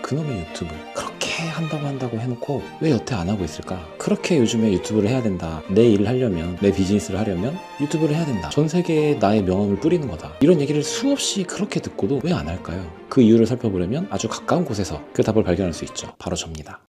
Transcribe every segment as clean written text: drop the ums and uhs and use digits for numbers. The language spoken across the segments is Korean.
그놈의 유튜브 그렇게 한다고 해놓고 왜 여태 안 하고 있을까? 그렇게 요즘에 유튜브를 해야 된다. 내 일을 하려면, 내 비즈니스를 하려면 유튜브를 해야 된다. 전 세계에 나의 명함을 뿌리는 거다. 이런 얘기를 수없이 그렇게 듣고도 왜 안 할까요? 그 이유를 살펴보려면 아주 가까운 곳에서 그 답을 발견할 수 있죠. 바로 접니다.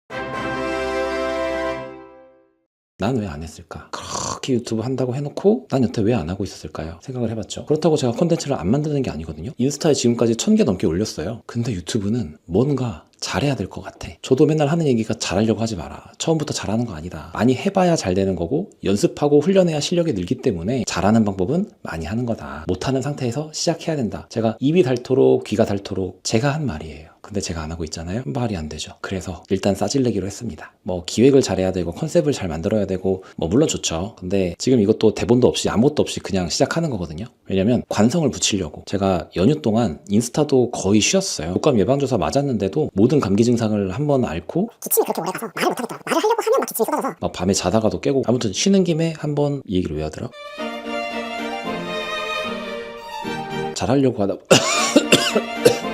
난 왜 안 했을까? 그렇게 유튜브 한다고 해놓고 난 여태 왜 안 하고 있었을까요? 생각을 해봤죠. 그렇다고 제가 콘텐츠를 안 만드는 게 아니거든요. 인스타에 지금까지 1000개 넘게 올렸어요. 근데 유튜브는 뭔가 잘해야 될 것 같아. 저도 맨날 하는 얘기가 잘하려고 하지 마라. 처음부터 잘하는 거 아니다. 많이 해봐야 잘 되는 거고 연습하고 훈련해야 실력이 늘기 때문에 잘하는 방법은 많이 하는 거다. 못하는 상태에서 시작해야 된다. 제가 입이 닳도록 귀가 닳도록 제가 한 말이에요. 근데 제가 안 하고 있잖아요. 말이 안 되죠. 그래서 일단 싸질내기로 했습니다. 뭐 기획을 잘해야 되고 컨셉을 잘 만들어야 되고 뭐 물론 좋죠. 근데 지금 이것도 대본도 없이 아무것도 없이 그냥 시작하는 거거든요. 왜냐면 관성을 붙이려고. 제가 연휴 동안 인스타도 거의 쉬었어요. 독감 예방주사 맞았는데도 모든 감기 증상을 한번 앓고 기침이 그렇게 오래 가서 말을 못하겠다. 말을 하려고 하면 막 기침이 쏟아져서 막 밤에 자다가도 깨고 아무튼 쉬는 김에 한번 이 얘기를 왜 하더라?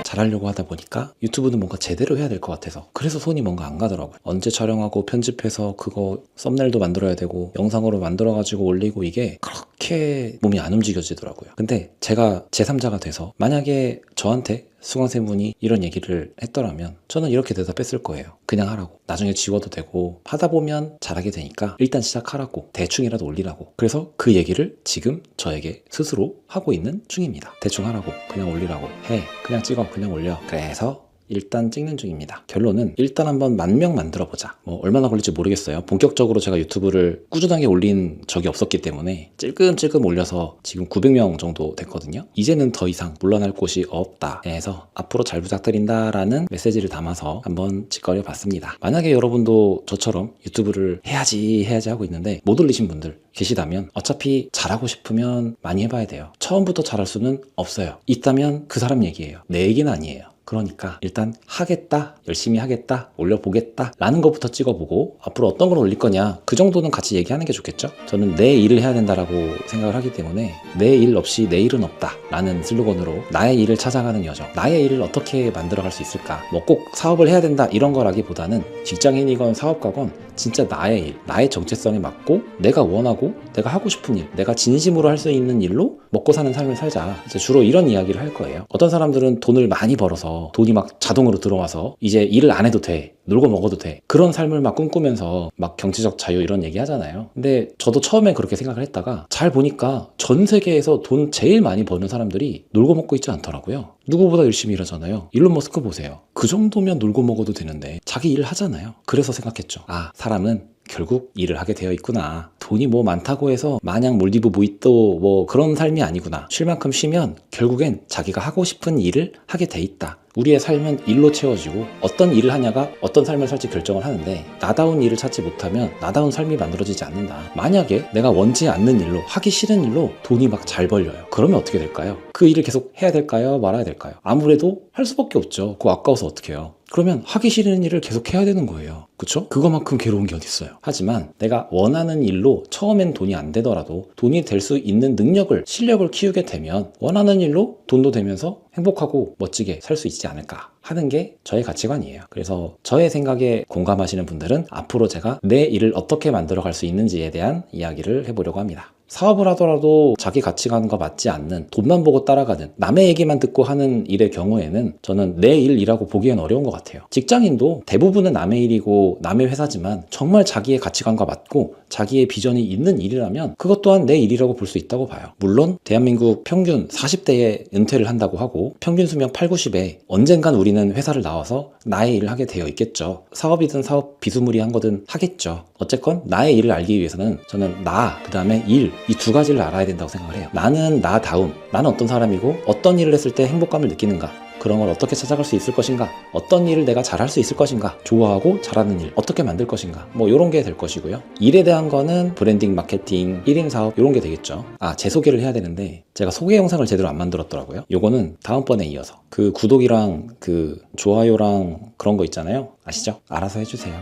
잘하려고 하다 보니까 유튜브는 뭔가 제대로 해야 될 것 같아서 그래서 손이 뭔가 안 가더라고요. 언제 촬영하고 편집해서 그거 썸네일도 만들어야 되고 영상으로 만들어가지고 올리고 이게 그렇게 몸이 안 움직여지더라고요. 근데 제가 제3자가 돼서 만약에 저한테 수강생분이 이런 얘기를 했더라면 저는 이렇게 대답했을 거예요. 그냥 하라고. 나중에 지워도 되고 하다 보면 잘하게 되니까 일단 시작하라고. 대충이라도 올리라고. 그래서 그 얘기를 지금 저에게 스스로 하고 있는 중입니다. 대충 하라고. 그냥 올리라고. 해. 그냥 찍어. 그냥 올려. 그래서 일단 찍는 중입니다. 결론은 일단 한번 10,000명 만들어보자. 뭐 얼마나 걸릴지 모르겠어요. 본격적으로 제가 유튜브를 꾸준하게 올린 적이 없었기 때문에 찔끔찔끔 올려서 지금 900명 정도 됐거든요. 이제는 더 이상 물러날 곳이 없다 해서 앞으로 잘 부탁드린다 라는 메시지를 담아서 한번 짓거려 봤습니다. 만약에 여러분도 저처럼 유튜브를 해야지 하고 있는데 못 올리신 분들 계시다면 어차피 잘하고 싶으면 많이 해봐야 돼요. 처음부터 잘할 수는 없어요. 있다면 그 사람 얘기예요. 내 얘기는 아니에요. 그러니까 일단 하겠다, 열심히 하겠다, 올려보겠다 라는 것부터 찍어보고 앞으로 어떤 걸 올릴 거냐 그 정도는 같이 얘기하는 게 좋겠죠. 저는 내 일을 해야 된다라고 생각을 하기 때문에 내 일 없이 내일은 없다 라는 슬로건으로 나의 일을 찾아가는 여정, 나의 일을 어떻게 만들어갈 수 있을까. 뭐 꼭 사업을 해야 된다 이런 거라기보다는 직장인이건 사업가건 진짜 나의 일, 나의 정체성에 맞고 내가 원하고 내가 하고 싶은 일, 내가 진심으로 할 수 있는 일로 먹고 사는 삶을 살자. 이제 주로 이런 이야기를 할 거예요. 어떤 사람들은 돈을 많이 벌어서 돈이 막 자동으로 들어와서 이제 일을 안 해도 돼. 놀고 먹어도 돼. 그런 삶을 막 꿈꾸면서 막 경제적 자유 이런 얘기 하잖아요. 근데 저도 처음에 그렇게 생각을 했다가 잘 보니까 전 세계에서 돈 제일 많이 버는 사람들이 놀고 먹고 있지 않더라고요. 누구보다 열심히 일하잖아요. 일론 머스크 보세요. 그 정도면 놀고 먹어도 되는데 자기 일을 하잖아요. 그래서 생각했죠. 아, 사람은 결국 일을 하게 되어 있구나. 돈이 뭐 많다고 해서 마냥 몰디브 모히또 뭐 그런 삶이 아니구나. 쉴 만큼 쉬면 결국엔 자기가 하고 싶은 일을 하게 돼 있다. 우리의 삶은 일로 채워지고 어떤 일을 하냐가 어떤 삶을 살지 결정을 하는데 나다운 일을 찾지 못하면 나다운 삶이 만들어지지 않는다. 만약에 내가 원치 않는 일로 하기 싫은 일로 돈이 막 잘 벌려요. 그러면 어떻게 될까요? 그 일을 계속 해야 될까요? 말아야 될까요? 아무래도 할 수밖에 없죠. 그거 아까워서 어떡해요. 그러면 하기 싫은 일을 계속 해야 되는 거예요. 그쵸? 그거만큼 괴로운 게 어딨어요. 하지만 내가 원하는 일로 처음엔 돈이 안 되더라도 돈이 될 수 있는 능력을, 실력을 키우게 되면 원하는 일로 돈도 되면서 행복하고 멋지게 살 수 있지 않을까 하는 게 저의 가치관이에요. 그래서 저의 생각에 공감하시는 분들은 앞으로 제가 내 일을 어떻게 만들어 갈 수 있는지에 대한 이야기를 해보려고 합니다. 사업을 하더라도 자기 가치관과 맞지 않는 돈만 보고 따라가는 남의 얘기만 듣고 하는 일의 경우에는 저는 내 일이라고 보기엔 어려운 것 같아요. 직장인도 대부분은 남의 일이고 남의 회사지만 정말 자기의 가치관과 맞고 자기의 비전이 있는 일이라면 그것 또한 내 일이라고 볼 수 있다고 봐요. 물론 대한민국 평균 40대에 은퇴를 한다고 하고 평균 수명 8, 90에 언젠간 우리는 회사를 나와서 나의 일을 하게 되어 있겠죠. 사업이든 사업 비스무리한 거든 하겠죠. 어쨌건 나의 일을 알기 위해서는 저는 나, 그 다음에 일, 이 두 가지를 알아야 된다고 생각을 해요. 나는 나다움, 나는 어떤 사람이고 어떤 일을 했을 때 행복감을 느끼는가, 그런 걸 어떻게 찾아갈 수 있을 것인가, 어떤 일을 내가 잘할 수 있을 것인가, 좋아하고 잘하는 일 어떻게 만들 것인가, 뭐 이런 게 될 것이고요. 일에 대한 거는 브랜딩, 마케팅, 1인 사업 이런 게 되겠죠. 아, 제 소개를 해야 되는데 제가 소개 영상을 제대로 안 만들었더라고요. 요거는 다음번에 이어서 그 구독이랑 그 좋아요랑 그런 거 있잖아요. 아시죠? 알아서 해주세요.